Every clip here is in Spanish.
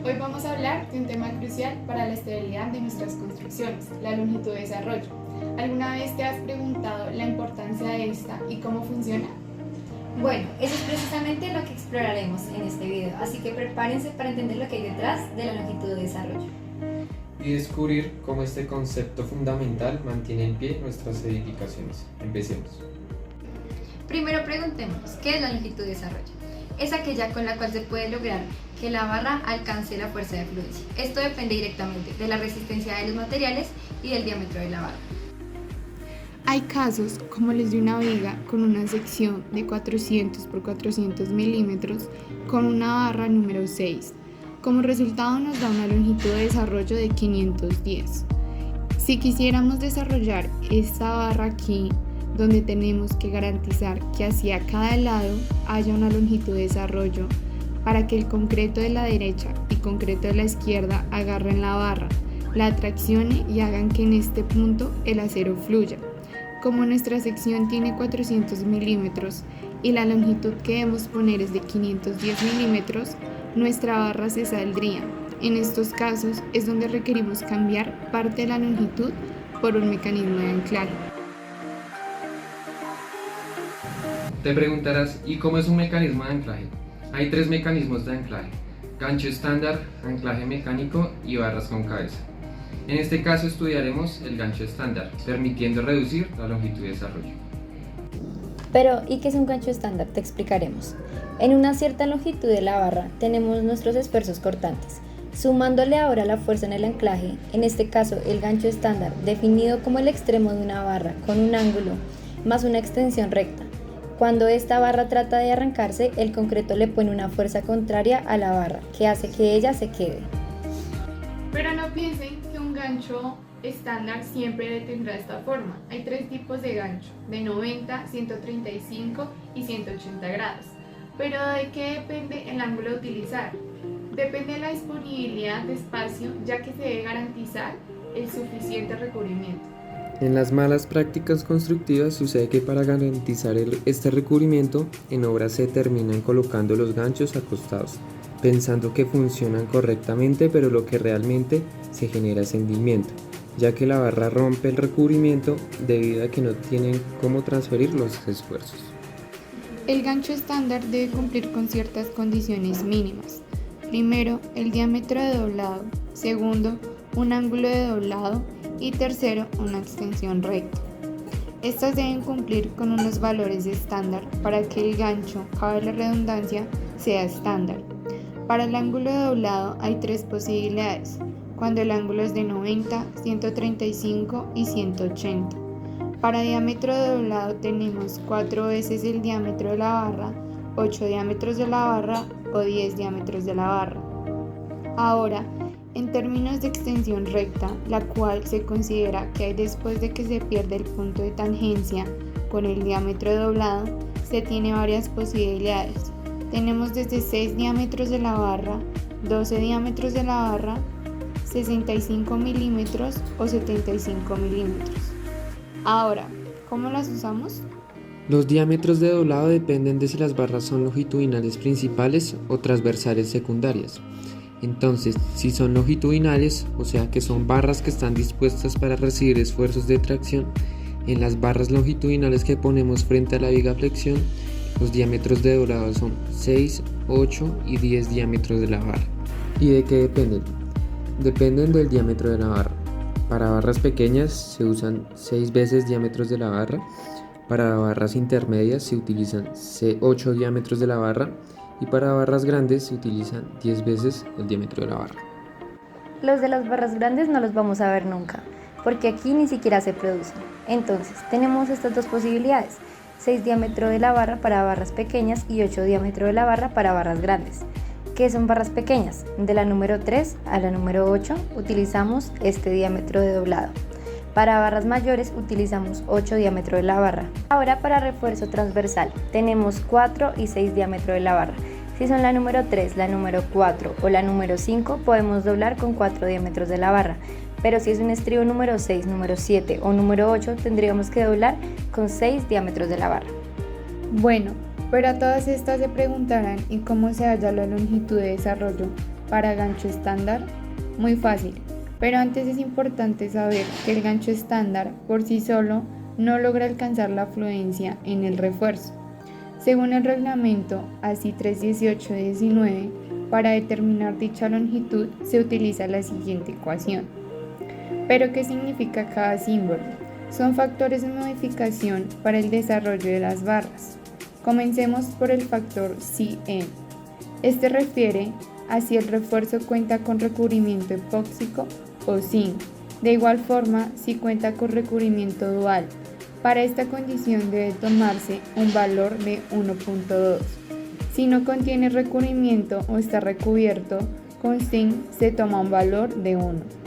Hoy vamos a hablar de un tema crucial para la estabilidad de nuestras construcciones, la longitud de desarrollo. ¿Alguna vez te has preguntado la importancia de esta y cómo funciona? Bueno, eso es precisamente lo que exploraremos en este video, así que prepárense para entender lo que hay detrás de la longitud de desarrollo. Y descubrir cómo este concepto fundamental mantiene en pie nuestras edificaciones. Empecemos. Primero preguntémonos, ¿qué es la longitud de desarrollo? Es aquella con la cual se puede lograr que la barra alcance la fuerza de fluencia. Esto depende directamente de la resistencia de los materiales y del diámetro de la barra. Hay casos como los de una viga con una sección de 400 por 400 milímetros con una barra número 6. Como resultado nos da una longitud de desarrollo de 510. Si quisiéramos desarrollar esta barra aquí, donde tenemos que garantizar que hacia cada lado haya una longitud de desarrollo para que el concreto de la derecha y concreto de la izquierda agarren la barra, la traccione y hagan que en este punto el acero fluya. Como nuestra sección tiene 400 milímetros y la longitud que debemos poner es de 510 milímetros, nuestra barra se saldría. En estos casos es donde requerimos cambiar parte de la longitud por un mecanismo de anclaje. Te preguntarás, ¿y cómo es un mecanismo de anclaje? Hay tres mecanismos de anclaje: gancho estándar, anclaje mecánico y barras con cabeza. En este caso estudiaremos el gancho estándar, permitiendo reducir la longitud de desarrollo. Pero, ¿y qué es un gancho estándar? Te explicaremos. En una cierta longitud de la barra tenemos nuestros esfuerzos cortantes. Sumándole ahora la fuerza en el anclaje, en este caso el gancho estándar, definido como el extremo de una barra con un ángulo más una extensión recta. Cuando esta barra trata de arrancarse, el concreto le pone una fuerza contraria a la barra, que hace que ella se quede. Pero no piensen que un gancho estándar siempre detendrá esta forma. Hay tres tipos de gancho, de 90, 135 y 180 grados. Pero ¿de qué depende el ángulo a utilizar? Depende de la disponibilidad de espacio, ya que se debe garantizar el suficiente recubrimiento. En las malas prácticas constructivas sucede que para garantizar este recubrimiento en obras se terminan colocando los ganchos acostados, pensando que funcionan correctamente, pero lo que realmente se genera es hundimiento, ya que la barra rompe el recubrimiento debido a que no tienen cómo transferir los esfuerzos. El gancho estándar debe cumplir con ciertas condiciones mínimas. Primero, el diámetro de doblado. Segundo, un ángulo de doblado. Y tercero, una extensión recta. Estas deben cumplir con unos valores estándar para que el gancho, cabe la redundancia, sea estándar. Para el ángulo de doblado hay tres posibilidades, cuando el ángulo es de 90, 135 y 180. Para diámetro de doblado tenemos 4 veces el diámetro de la barra, 8 diámetros de la barra o 10 diámetros de la barra. Ahora, en términos de extensión recta, la cual se considera que hay después de que se pierde el punto de tangencia con el diámetro de doblado, se tiene varias posibilidades. Tenemos desde 6 diámetros de la barra, 12 diámetros de la barra, 65 milímetros o 75 milímetros. Ahora, ¿cómo las usamos? Los diámetros de doblado dependen de si las barras son longitudinales principales o transversales secundarias. Entonces, si son longitudinales, o sea que son barras que están dispuestas para recibir esfuerzos de tracción, en las barras longitudinales que ponemos frente a la viga flexión, los diámetros de doblado son 6, 8 y 10 diámetros de la barra. ¿Y de qué dependen? Dependen del diámetro de la barra. Para barras pequeñas se usan 6 veces diámetros de la barra, para barras intermedias se utilizan 8 diámetros de la barra, y para barras grandes se utilizan 10 veces el diámetro de la barra. Los de las barras grandes no los vamos a ver nunca, porque aquí ni siquiera se producen. Entonces, tenemos estas dos posibilidades: 6 diámetro de la barra para barras pequeñas y 8 diámetro de la barra para barras grandes. ¿Qué son barras pequeñas? De la número 3 a la número 8 utilizamos este diámetro de doblado. Para barras mayores utilizamos 8 diámetro de la barra. Ahora, para refuerzo transversal tenemos 4 y 6 diámetro de la barra. Si son la número 3, la número 4 o la número 5, podemos doblar con 4 diámetros de la barra. Pero si es un estribo número 6, número 7 o número 8, tendríamos que doblar con 6 diámetros de la barra. Bueno, pero a todas estas se preguntarán ¿y cómo se halla la longitud de desarrollo? para gancho estándar? Muy fácil, pero antes es importante saber que el gancho estándar por sí solo no logra alcanzar la fluencia en el refuerzo. Según el reglamento ASI 318-19, para determinar dicha longitud se utiliza la siguiente ecuación. ¿Pero qué significa cada símbolo? Son factores de modificación para el desarrollo de las barras. Comencemos por el factor CN. Este refiere a si el refuerzo cuenta con recubrimiento epóxico o zinc. De igual forma, si cuenta con recubrimiento dual. Para esta condición debe tomarse un valor de 1.2. Si no contiene recubrimiento o está recubierto con zinc, se toma un valor de 1.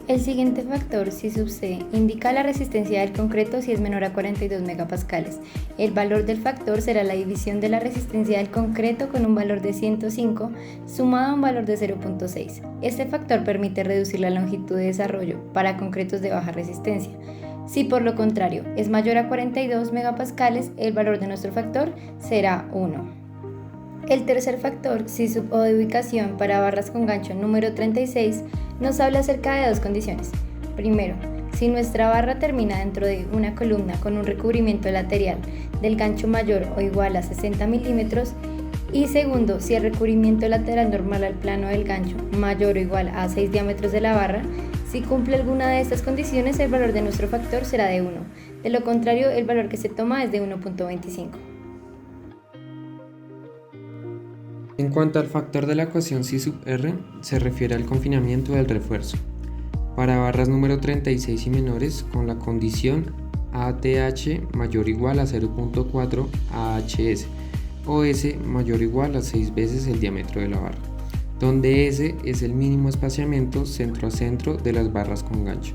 El siguiente factor, C sub C, indica la resistencia del concreto si es menor a 42 megapascales. El valor del factor será la división de la resistencia del concreto con un valor de 105 sumado a un valor de 0.6. Este factor permite reducir la longitud de desarrollo para concretos de baja resistencia. Si por lo contrario es mayor a 42 megapascales, el valor de nuestro factor será 1. El tercer factor, C sub O de ubicación para barras con gancho número 36, nos habla acerca de dos condiciones. Primero, si nuestra barra termina dentro de una columna con un recubrimiento lateral del gancho mayor o igual a 60 milímetros. Y segundo, si el recubrimiento lateral normal al plano del gancho mayor o igual a 6 diámetros de la barra. Si cumple alguna de estas condiciones, el valor de nuestro factor será de 1. De lo contrario, el valor que se toma es de 1.25. En cuanto al factor de la ecuación C sub R, se refiere al confinamiento del refuerzo. Para barras número 36 y menores, con la condición ATH mayor o igual a 0.4 AHS o S mayor o igual a 6 veces el diámetro de la barra, donde S es el mínimo espaciamiento centro a centro de las barras con gancho.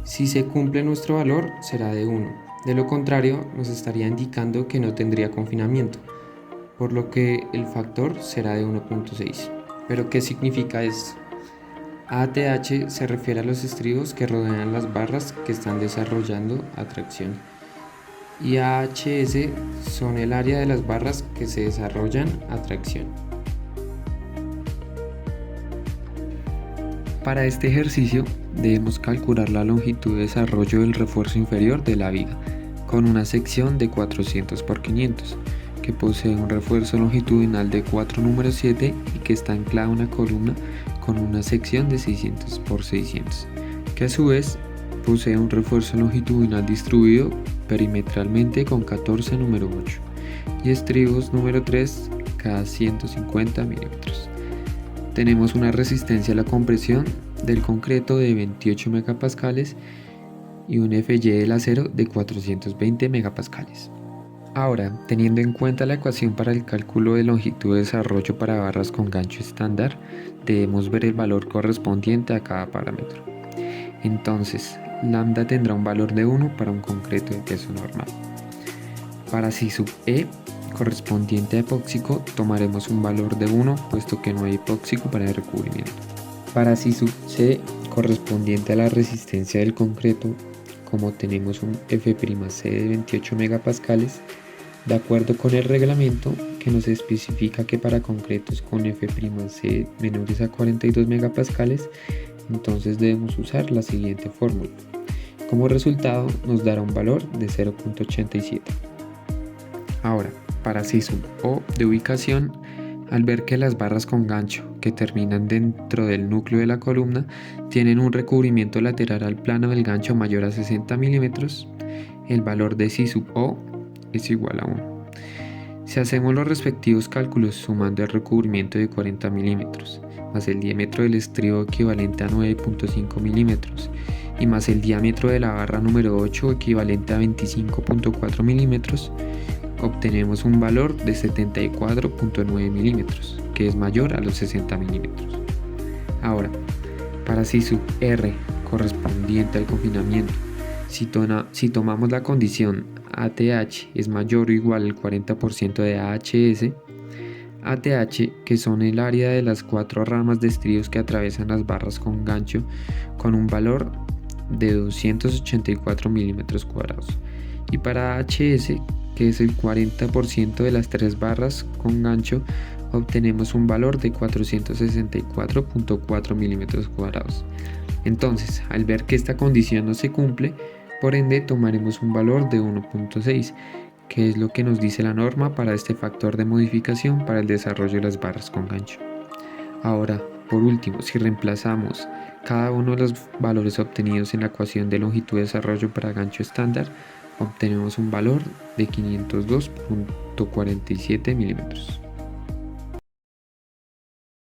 Si se cumple nuestro valor, será de 1. De lo contrario, nos estaría indicando que no tendría confinamiento, por lo que el factor será de 1.6. ¿Pero qué significa esto? ATH se refiere a los estribos que rodean las barras que están desarrollando atracción, y AHS son el área de las barras que se desarrollan atracción. Para este ejercicio debemos calcular la longitud de desarrollo del refuerzo inferior de la viga con una sección de 400 por 500 que posee un refuerzo longitudinal de 4 número 7 y que está anclada a una columna con una sección de 600 por 600, que a su vez posee un refuerzo longitudinal distribuido perimetralmente con 14 número 8 y estribos número 3 cada 150 milímetros. Tenemos una resistencia a la compresión del concreto de 28 megapascales y un FY del acero de 420 megapascales. Ahora, teniendo en cuenta la ecuación para el cálculo de longitud de desarrollo para barras con gancho estándar, debemos ver el valor correspondiente a cada parámetro. Entonces, lambda tendrá un valor de 1 para un concreto de peso normal. Para C sub E, correspondiente a epóxico, tomaremos un valor de 1 puesto que no hay epóxico para el recubrimiento. Para C sub C, correspondiente a la resistencia del concreto, como tenemos un F'C de 28 megapascales, de acuerdo con el reglamento que nos especifica que para concretos con F'C menores a 42 megapascales, entonces debemos usar la siguiente fórmula. Como resultado nos dará un valor de 0.87. Ahora, para C sub O de ubicación, al ver que las barras con gancho que terminan dentro del núcleo de la columna tienen un recubrimiento lateral al plano del gancho mayor a 60 milímetros, el valor de C sub O es igual a 1. Si hacemos los respectivos cálculos sumando el recubrimiento de 40 milímetros, más el diámetro del estribo equivalente a 9.5 milímetros y más el diámetro de la barra número 8 equivalente a 25.4 milímetros, obtenemos un valor de 74.9 milímetros, que es mayor a los 60 milímetros. Ahora, para C sub R correspondiente al confinamiento, si tomamos la condición ATH es mayor o igual al 40% de AHS, ATH, que son el área de las 4 ramas de estribos que atraviesan las barras con gancho, con un valor de 284 milímetros cuadrados, y para AHS, que es el 40% de las 3 barras con gancho obtenemos un valor de 464.4 milímetros cuadrados. Entonces, al ver que esta condición no se cumple, por ende tomaremos un valor de 1.6, que es lo que nos dice la norma para este factor de modificación para el desarrollo de las barras con gancho. Ahora, por último, si reemplazamos cada uno de los valores obtenidos en la ecuación de longitud de desarrollo para gancho estándar, obtenemos un valor de 502.47 milímetros.